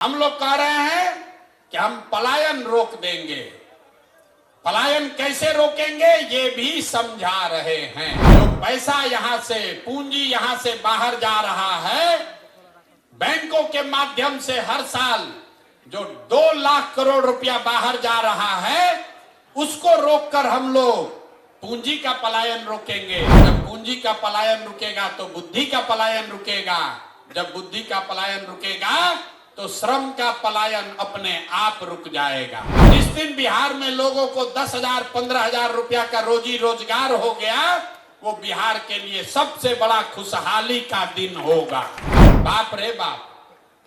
हम लोग कह रहे हैं कि हम पलायन रोक देंगे। पलायन कैसे रोकेंगे ये भी समझा रहे हैं। जो पैसा यहां से, पूंजी यहां से बाहर जा रहा है, बैंकों के माध्यम से हर साल जो 2 लाख करोड़ रुपया बाहर जा रहा है, उसको रोककर हम लोग पूंजी का पलायन रोकेंगे। जब पूंजी का पलायन रुकेगा तो बुद्धि का पलायन रुकेगा। जब बुद्धि का पलायन रुकेगा तो श्रम का पलायन अपने आप रुक जाएगा। जिस दिन बिहार में लोगों को 10,000 15,000 रुपया का रोजी रोजगार हो गया, वो बिहार के लिए सबसे बड़ा खुशहाली का दिन होगा। बाप रे बाप,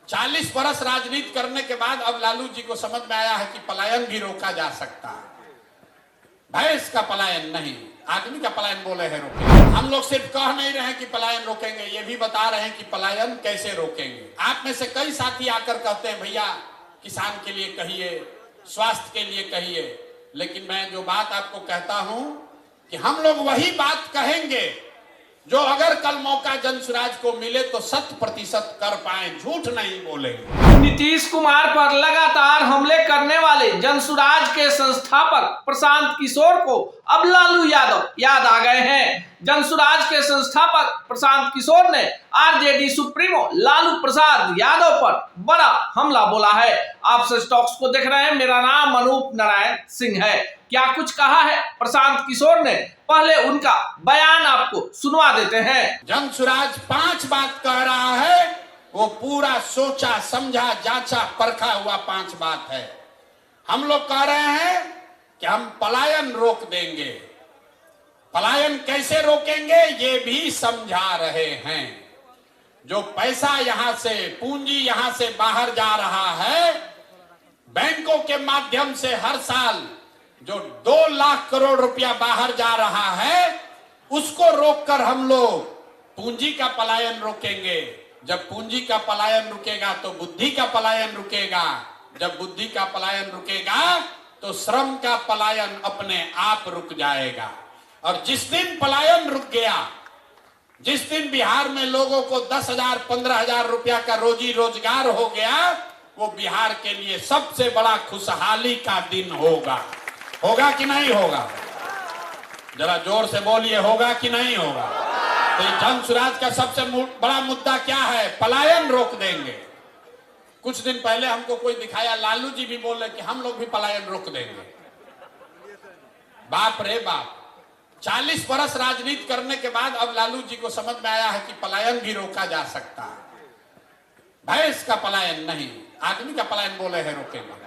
40 बरस राजनीति करने के बाद अब लालू जी को समझ में आया है कि पलायन भी रोका जा सकता है। भैंस का पलायन नहीं, आदमी का पलायन बोले हैं रोकेंगे। हम लोग सिर्फ कह नहीं रहे हैं कि पलायन रोकेंगे, ये भी बता रहे हैं कि पलायन कैसे रोकेंगे। आप में से कई साथी आकर कहते हैं भैया किसान के लिए कहिए, स्वास्थ्य के लिए कहिए, लेकिन मैं जो बात आपको कहता हूं कि हम लोग वही बात कहेंगे जो अगर कल मौका जनसुराज को मिले तो 100% कर पाए, झूठ नहीं बोलेंगे। नीतीश कुमार पर लगातार हमले करने वाले जनसुराज के संस्थापक प्रशांत किशोर को अब लालू यादव याद आ गए हैं। जनसुराज के संस्थापक प्रशांत किशोर ने आरजेडी सुप्रीमो लालू प्रसाद यादव पर बड़ा हमला बोला है। आप सच टॉक्स को देख रहे हैं, मेरा नाम अनूप नारायण सिंह है। क्या कुछ कहा है प्रशांत किशोर ने, पहले उनका बयान आपको सुनवा देते हैं। जनसुराज 5 बात कह रहा है, वो पूरा सोचा समझा जांचा परखा हुआ 5 बात है। हम लोग कह रहे हैं कि हम पलायन रोक देंगे। पलायन कैसे रोकेंगे ये भी समझा रहे हैं। जो पैसा यहां से, पूंजी यहां से बाहर जा रहा है, बैंकों के माध्यम से हर साल जो 2 लाख करोड़ रुपया बाहर जा रहा है, उसको रोककर हम लोग पूंजी का पलायन रोकेंगे। जब पूंजी का पलायन रुकेगा तो बुद्धि का पलायन रुकेगा। जब बुद्धि का पलायन रुकेगा तो श्रम का पलायन अपने आप रुक जाएगा। और जिस दिन पलायन रुक गया, जिस दिन बिहार में लोगों को 10,000 15,000 रुपया का रोजी रोजगार हो गया, वो बिहार के लिए सबसे बड़ा खुशहाली का दिन होगा। होगा कि नहीं होगा? जरा जोर से बोलिए, होगा कि नहीं होगा? तो जनसुराज का सबसे बड़ा मुद्दा क्या है? पलायन रोक देंगे। कुछ दिन पहले हमको कोई दिखाया, लालू जी भी बोले कि हम लोग भी पलायन रोक देंगे। बाप रे बाप, 40 बरस राजनीति करने के बाद अब लालू जी को समझ में आया है कि पलायन भी रोका जा सकता है। भैंस का पलायन नहीं, आदमी का पलायन बोले हैं रोकेंगे।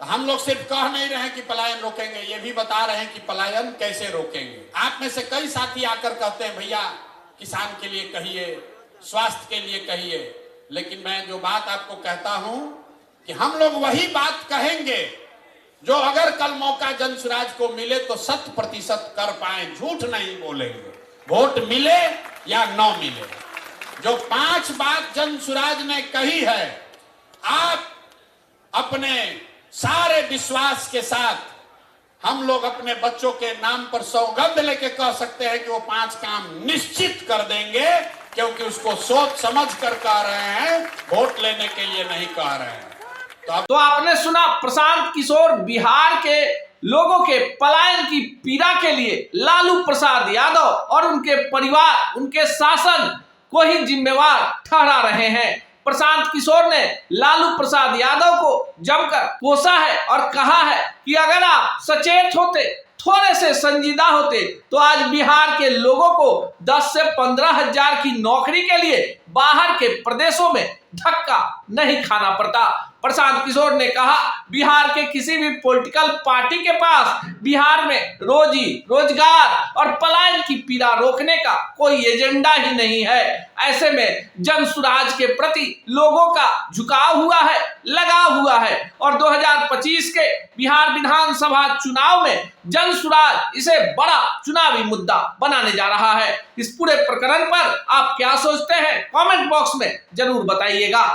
हम लोग सिर्फ कह नहीं रहे हैं कि पलायन रोकेंगे, ये भी बता रहे हैं कि पलायन कैसे रोकेंगे। आप में से कई साथी आकर कहते हैं भैया किसान के लिए कहिए, स्वास्थ्य के लिए कहिए, लेकिन मैं जो बात आपको कहता हूं कि हम लोग वही बात कहेंगे जो अगर कल मौका जनसुराज को मिले तो 100% कर पाए, झूठ नहीं बोलेंगे। वोट मिले या न मिले, जो 5 बात जनसुराज ने कही है, आप अपने सारे विश्वास के साथ हम लोग अपने बच्चों के नाम पर सौगंध लेके कह सकते हैं कि वो 5 काम निश्चित कर देंगे, क्योंकि उसको सोच समझ कर कह रहे हैं, वोट लेने के लिए नहीं कह रहे हैं। तो आपने सुना, प्रशांत किशोर बिहार के लोगों के पलायन की पीड़ा के लिए लालू प्रसाद यादव और उनके परिवार, उनके शासन को ही जिम्मेवार ठहरा रहे हैं। प्रशांत किशोर ने लालू प्रसाद यादव को जमकर कोसा है और कहा है कि अगर आप सचेत होते, थोड़े से संजीदा होते, तो आज बिहार के लोगों को 10 से 15 हजार की नौकरी के लिए बाहर के प्रदेशों में धक्का नहीं खाना पड़ता। प्रशांत किशोर ने कहा, बिहार के किसी भी पॉलिटिकल पार्टी के पास बिहार में रोजी रोजगार और पलायन की पीड़ा रोकने का कोई एजेंडा ही नहीं है। ऐसे में जनसुराज के प्रति लोगों का झुकाव हुआ है, लगाव हुआ है, और 2025 के बिहार विधानसभा चुनाव में जनसुराज इसे बड़ा चुनावी मुद्दा बनाने जा रहा है। इस पूरे प्रकरण पर आप क्या सोचते हैं, कमेंट बॉक्स में जरूर बताइएगा।